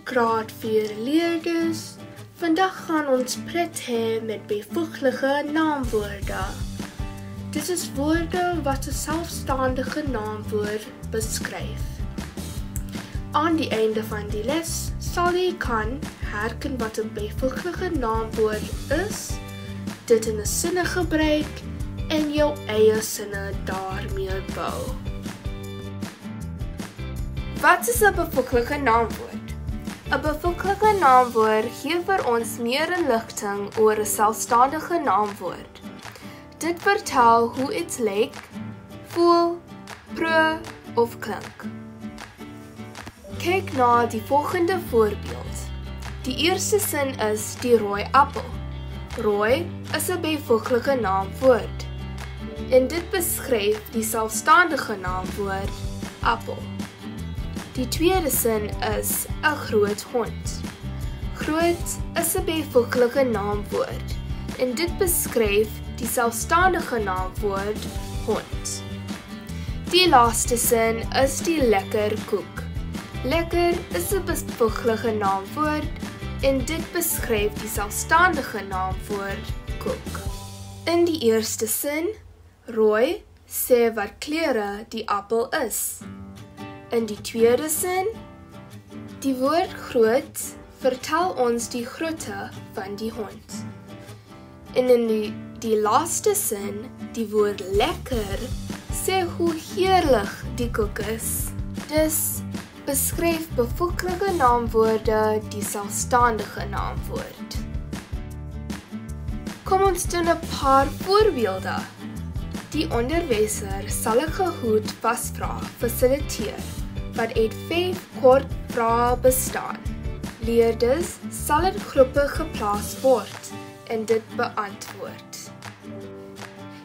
Graad 4 leerders, vandag gaan ons pret hê met byvoeglike naamwoorde. Dit is woorde wat 'n selfstandige naamwoord beskryf. Aan die einde van die les sal jy kan herken wat 'n byvoeglike naamwoord is, dit in 'n sinne gebruik en jou eie sinne daarmee bou. Wat is 'n byvoeglike naamwoord? 'n Byvoeglike naamwoord gee vir ons meer inligting oor 'n selfstandige naamwoord. Dit vertel hoe iets lyk, voel, proe of klink. Kyk na die volgende voorbeeld. Die eerste sin is die rooi appel. Rooi is 'n byvoeglike naamwoord en dit beskryf die selfstandige naamwoord appel. Die tweede sin is 'n groot hond. Groot is 'n byvoeglike naamwoord en dit beskryf die selfstandige naamwoord hond. Die laaste sin is die lekker koek. Lekker is 'n byvoeglike naamwoord en dit beskryf die selfstandige naamwoord koek. In die eerste sin, rooi sê wat kleure die appel is. In die tweede sin, die woord groot vertel ons die grootte van die hond. En in die laaste sin, die woord lekker sê hoe heerlik die koek is. Dus beskryf byvoeglike naamwoorde die selfstandige naamwoord. Kom ons doen 'n paar voorbeelde. Die onderwyser sal 'n Kahoot vasvraag fasiliteer wat uit 5 kort vrae bestaan. Leerders sal in groepe geplaas word en dit beantwoord.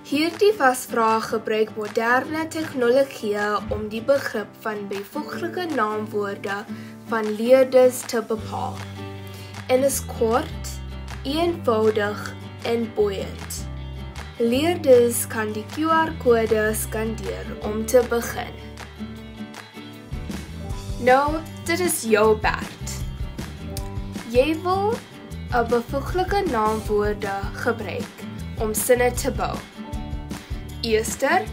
Hierdie vasvraag gebruik moderne tegnologie om die begrip van byvoeglike naamwoorde van leerders te bepaal. En is kort, eenvoudig en boeiend. Leerders kan die QR-kode skandeer om te begin. Nou, dit is jou beurt. Jy wil 'n byvoeglike naamwoorde gebruik om sinne te bou. Eerster,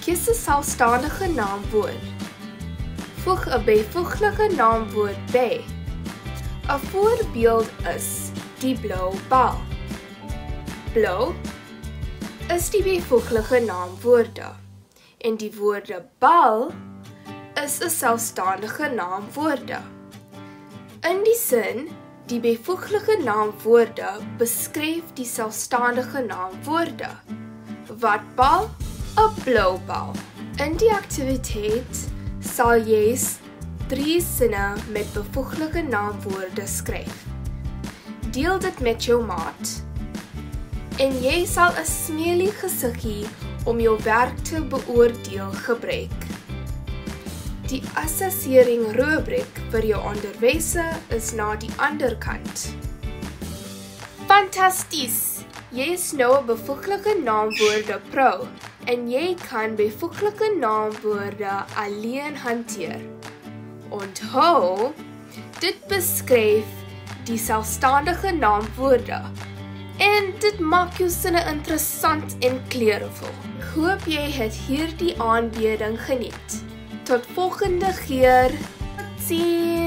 kies 'n selfstandige naamwoord. Voeg 'n byvoeglike naamwoord by. 'n Voorbeeld is die blou bal. Blou is die byvoeglike naamwoorde en die woorde bal is 'n selfstandige naamwoorde. In die sin, die byvoeglike naamwoorde beskryf die selfstandige naamwoorde. Wat bal? 'n blou bal. In die aktiwiteit sal jy 3 sinne met byvoeglike naamwoorde skryf. Deel dit met jou maat. En jy sal 'n smeelie gesiggie om jou werk te beoordeel gebruik. Die assessering rubriek vir jou onderwyser is na die ander kant. Fantasties! Jy is nou 'n byvoeglike naamwoorde pro en jy kan byvoeglike naamwoorde alleen hanteer. Onthou, dit beskryf die selfstandige naamwoorde. En dit maak jou sinne interessant en kleurvol. Ek hoop jy het hierdie aanbieding geniet. Tot volgende keer. Totsiens!